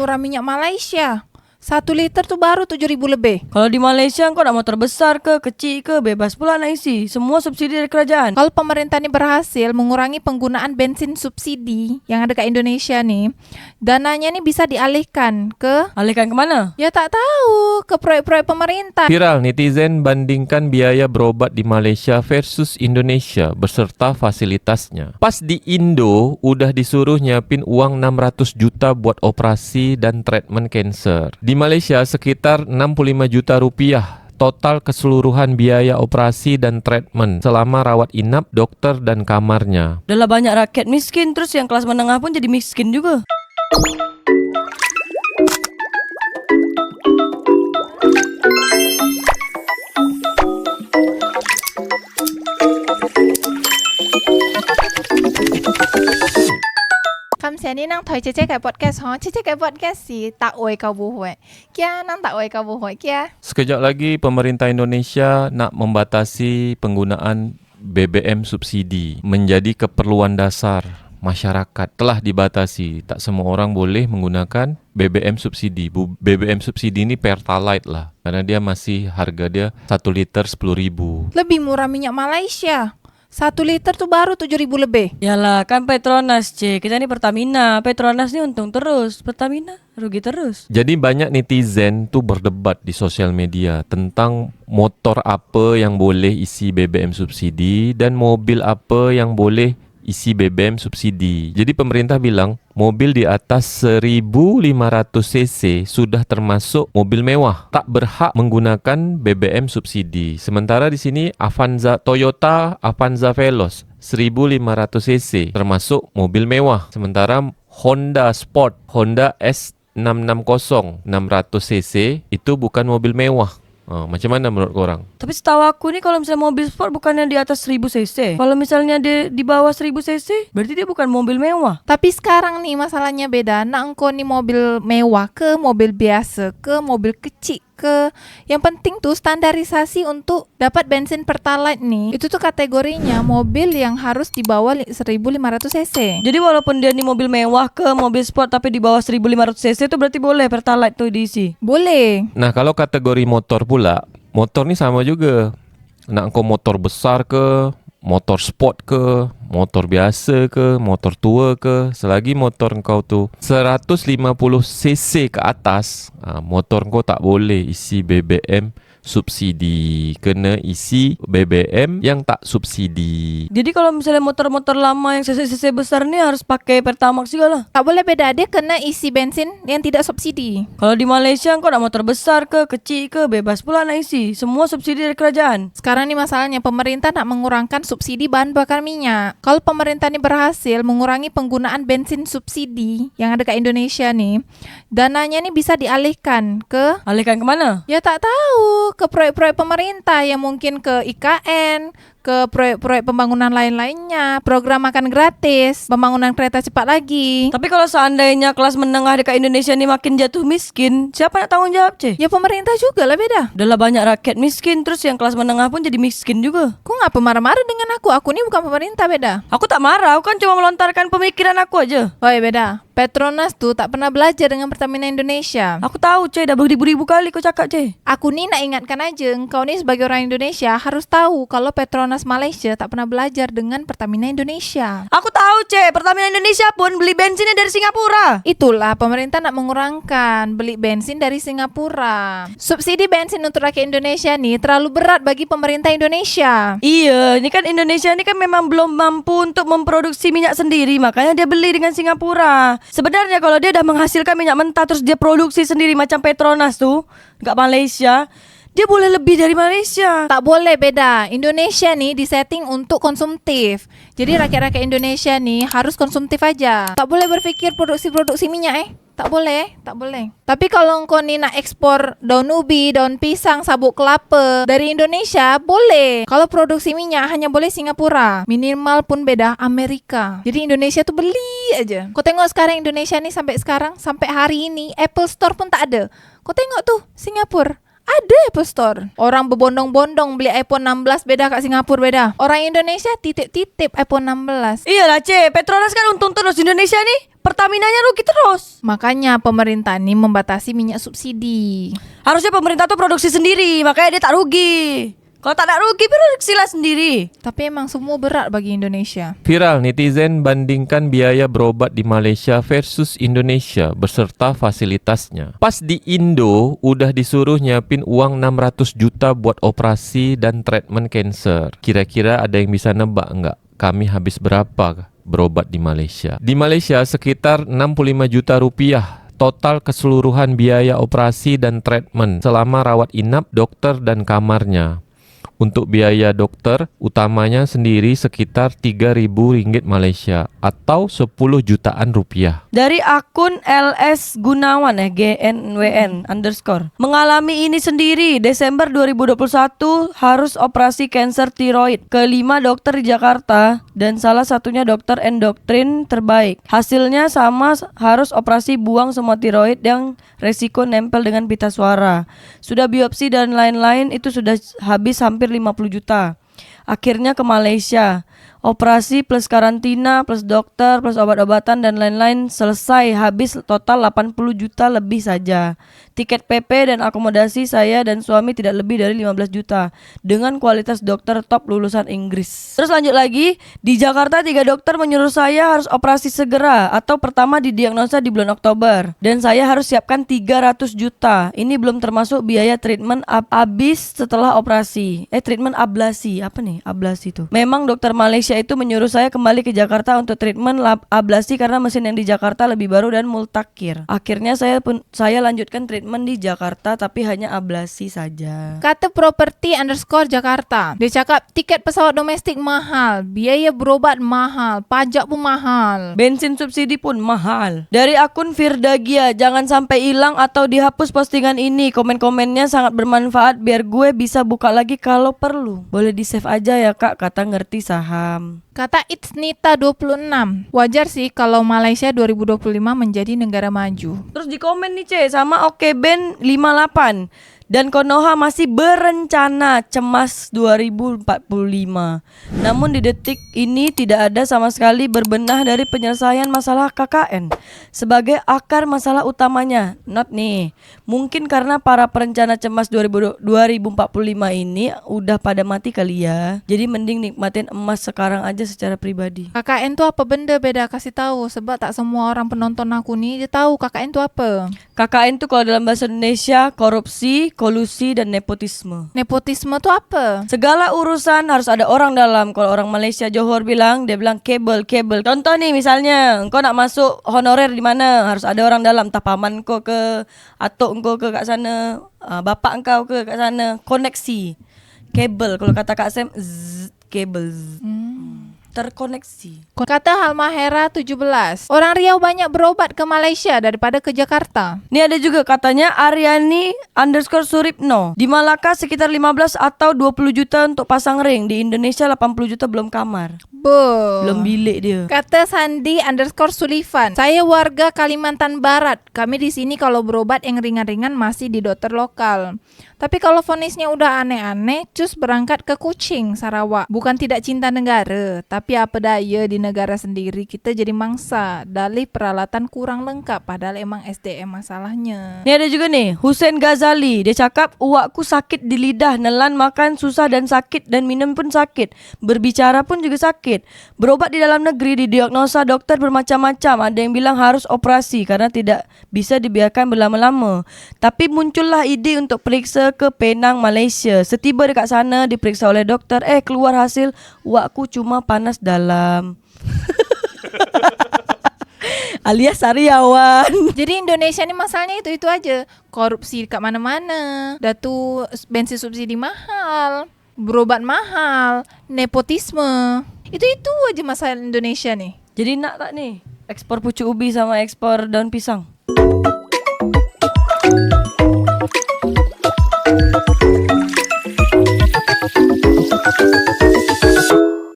murah minyak Malaysia. 1 liter tuh baru 7.000 lebih. Kalau di Malaysia kau nak motor besar ke, kecil ke, bebas pula nak isi. Semua subsidi dari kerajaan. Kalau pemerintah ini berhasil mengurangi penggunaan bensin subsidi yang ada ke Indonesia nih, dananya nih bisa dialihkan ke... Alihkan ke mana? Ya tak tahu, ke proyek-proyek pemerintah. Viral, netizen bandingkan biaya berobat di Malaysia versus Indonesia beserta fasilitasnya. Pas di Indo, udah disuruh nyiapin uang 600 juta buat operasi dan treatment cancer. Di Malaysia sekitar 65 juta rupiah total keseluruhan biaya operasi dan treatment selama rawat inap, dokter dan kamarnya. Dah lah banyak rakyat miskin, terus yang kelas menengah pun jadi miskin juga. Kamsia ni nang thoi cece kai podcast ho, cece kai podcast si tak oi kau buhoi. Kia nang tak oi kau buhoi kia. Sekejap lagi pemerintah Indonesia nak membatasi penggunaan BBM subsidi menjadi keperluan dasar masyarakat. Telah dibatasi, tak semua orang boleh menggunakan BBM subsidi. BBM subsidi ini Pertalite lah, karena dia masih harga dia 1 liter 10.000. Lebih murah minyak Malaysia. 1 liter tuh baru 7.000 lebih. Yalah kan Petronas kita ni Pertamina. Petronas ni untung terus, Pertamina rugi terus. Jadi banyak netizen tuh berdebat di sosial media tentang motor apa yang boleh isi BBM subsidi dan mobil apa yang boleh isi BBM subsidi. Jadi pemerintah bilang mobil di atas 1.500cc sudah termasuk mobil mewah, tak berhak menggunakan BBM subsidi. Sementara di sini Toyota Avanza Veloz 1.500cc termasuk mobil mewah. Sementara Honda Sport, Honda S660 600cc itu bukan mobil mewah. Macam mana menurut korang? Tapi setahu aku ni kalau misalnya mobil sport bukannya di atas 1000cc. Kalau misalnya dia di bawah 1000cc, berarti dia bukan mobil mewah. Tapi sekarang nih masalahnya beda. Nak engkau nih mobil mewah ke mobil biasa ke mobil kecil ke, yang penting tuh standarisasi untuk dapat bensin Pertalite nih. Itu tuh kategorinya mobil yang harus di bawah 1.500cc. Jadi walaupun dia ni mobil mewah ke mobil sport tapi di bawah 1500cc itu berarti boleh Pertalite tuh diisi. Boleh. Nah, kalau kategori motor pula, motor ni sama juga. Nak kau motor besar ke, motor sport ke, motor biasa ke, motor tua ke, selagi motor kau tu 150cc ke atas, motor kau tak boleh isi BBM subsidi, kena isi BBM yang tak subsidi. Jadi kalau misalnya motor-motor lama yang cc besar ni harus pakai Pertamax juga lah. Tak boleh beda, dia kena isi bensin yang tidak subsidi. Kalau di Malaysia kau nak motor besar ke, kecil ke, bebas pula nak isi. Semua subsidi dari kerajaan. Sekarang nih masalahnya pemerintah nak mengurangkan subsidi bahan bakar minyak. Kalau pemerintah ini berhasil mengurangi penggunaan bensin subsidi yang ada ke Indonesia nih, dananya nih bisa dialihkan ke... Alihkan ke mana? Ya tak tahu, ke proyek-proyek pemerintah yang mungkin ke IKN, ke proyek-proyek pembangunan lain-lainnya, program makan gratis, pembangunan kereta cepat lagi. Tapi kalau seandainya kelas menengah dekat Indonesia ni makin jatuh miskin, siapa nak tanggung jawab Ya pemerintah juga lah beda. Dah lah banyak rakyat miskin, terus yang kelas menengah pun jadi miskin juga. Kau ngapa marah-marah dengan aku? Aku ni bukan pemerintah beda. Aku tak marah, aku kan cuma melontarkan pemikiran aku aja. Oh ya beda. Petronas tuh tak pernah belajar dengan Pertamina Indonesia. Aku tahu dah beribu-ribu kali kau cakap Aku ni nak ingatkan aja, engkau ni sebagai orang Indonesia harus tahu kalau Petronas Malaysia tak pernah belajar dengan Pertamina Indonesia. Aku tahu Pertamina Indonesia pun beli bensinnya dari Singapura. Itulah pemerintah nak mengurangkan beli bensin dari Singapura. Subsidi bensin untuk rakyat Indonesia nih terlalu berat bagi pemerintah Indonesia. Iya, ini kan Indonesia ni kan memang belum mampu untuk memproduksi minyak sendiri, makanya dia beli dengan Singapura. Sebenarnya kalau dia dah menghasilkan minyak mentah terus dia produksi sendiri macam Petronas tuh dekat Malaysia, dia boleh lebih dari Malaysia. Tak boleh beda. Indonesia nih disetting untuk konsumtif. Jadi rakyat-rakyat Indonesia nih harus konsumtif aja. Tak boleh berfikir produksi minyak Tak boleh. Tapi kalau engkau ni nak ekspor daun ubi, daun pisang, sabuk kelapa dari Indonesia, boleh. Kalau produksi minyak hanya boleh Singapura. Minimal pun beda Amerika. Jadi Indonesia tuh beli aja. Kau tengok sekarang Indonesia ni sampai hari ini Apple Store pun tak ada. Kau tengok tuh Singapura Ada Apple Store. Orang berbondong-bondong beli iPhone 16 beda kat Singapura beda. Orang Indonesia titip-titip iPhone 16. Iyalah Petronas kan untung terus Indonesia nih. Pertaminanya rugi terus. Makanya pemerintah nih membatasi minyak subsidi. Harusnya pemerintah tuh produksi sendiri, makanya dia tak rugi. Kalau tak nak rugi, produksilah sendiri. Tapi emang semua berat bagi Indonesia. Viral, netizen bandingkan biaya berobat di Malaysia versus Indonesia beserta fasilitasnya. Pas di Indo, udah disuruh nyiapin uang 600 juta buat operasi dan treatment kanser. Kira-kira ada yang bisa nebak nggak? Kami habis berapa berobat di Malaysia? Di Malaysia sekitar 65 juta rupiah. Total keseluruhan biaya operasi dan treatment selama rawat inap, dokter dan kamarnya. Untuk biaya dokter utamanya sendiri sekitar RM3.000 Malaysia atau 10 jutaan rupiah. Dari akun LS Gunawan GNWN _ mengalami ini sendiri Desember 2021 harus operasi kanker tiroid ke 5 dokter di Jakarta dan salah satunya dokter endokrin terbaik. Hasilnya sama, harus operasi buang semua tiroid yang resiko nempel dengan pita suara. Sudah biopsi dan lain-lain itu sudah habis hampir 50 juta. Akhirnya ke Malaysia. Operasi plus karantina plus dokter plus obat-obatan dan lain-lain selesai, habis total 80 juta lebih saja. Tiket PP dan akomodasi saya dan suami tidak lebih dari 15 juta dengan kualitas dokter top lulusan Inggris. Terus lanjut lagi, di Jakarta 3 dokter menyuruh saya harus operasi segera atau pertama didiagnosa di bulan Oktober dan saya harus siapkan 300 juta. Ini belum termasuk biaya treatment habis setelah operasi. Treatment ablasi. Apa nih ablasi itu? Memang dokter Malaysia itu menyuruh saya kembali ke Jakarta untuk treatment ablasi karena mesin yang di Jakarta lebih baru dan multakhir. Akhirnya saya lanjutkan treatment di Jakarta tapi hanya ablasi saja. Kata property _ Jakarta. Dia cakap tiket pesawat domestik mahal, biaya berobat mahal, pajak pun mahal, bensin subsidi pun mahal. Dari akun Firdagia, jangan sampai hilang atau dihapus postingan ini. Komen-komennya sangat bermanfaat biar gue bisa buka lagi kalau perlu. Boleh di save aja ya kak, kata ngerti saham. Kata Itsnita 26. Wajar sih kalau Malaysia 2025 menjadi negara maju. Terus di komen nih sama OKBen 58. Dan Konoha masih berencana cemas 2045. Namun di detik ini tidak ada sama sekali berbenah dari penyelesaian masalah KKN sebagai akar masalah utamanya. Not nih. Mungkin karena para perencana cemas 2045 ini udah pada mati kali ya. Jadi mending nikmatin emas sekarang aja secara pribadi. KKN tuh apa benda, beda kasih tahu sebab tak semua orang penonton aku nih dia tahu KKN tuh apa. KKN tuh kalau dalam bahasa Indonesia korupsi, kolusi dan nepotisme. Nepotisme tuh apa? Segala urusan harus ada orang dalam. Kalau orang Malaysia Johor bilang, dia bilang kabel. Contoh nih misalnya, engkau nak masuk honorer di mana, harus ada orang dalam. Entah paman kau ke, atuk engkau ke kat sana, bapak engkau ke kat sana. Koneksi. Kabel. Kalau kata Kak Sam, kabel. Terkoneksi. Kata Halmahera 17. Orang Riau banyak berobat ke Malaysia daripada ke Jakarta. Ini ada juga katanya Aryani _ Suripno. Di Malaka sekitar 15 atau 20 juta untuk pasang ring. Di Indonesia 80 juta belum kamar. Belum bilik dia. Kata Sandi _ Sullivan. Saya warga Kalimantan Barat. Kami di sini kalau berobat yang ringan-ringan masih di dokter lokal. Tapi kalau vonisnya udah aneh-aneh, cus berangkat ke Kuching, Sarawak. Bukan tidak cinta negara, tapi apa daya di negara sendiri kita jadi mangsa. Dalih peralatan kurang lengkap, padahal emang SDM masalahnya. Ini ada juga nih, Hussein Ghazali. Dia cakap, uakku sakit di lidah, nelan makan susah dan sakit, dan minum pun sakit. Berbicara pun juga sakit. Berobat di dalam negeri, didiagnosa dokter bermacam-macam. Ada yang bilang harus operasi karena tidak bisa dibiarkan berlama-lama. Tapi muncullah ide untuk periksa ke Penang, Malaysia. Setiba dekat sana diperiksa oleh doktor, keluar hasil uakku cuma panas dalam. Alias sariawan. Jadi Indonesia ni masalahnya itu aja. Korupsi kat mana-mana. Dah tu bensin subsidi mahal, berobat mahal, nepotisme. Itu aja masalah Indonesia nih. Jadi nak tak nih ekspor pucuk ubi sama ekspor daun pisang?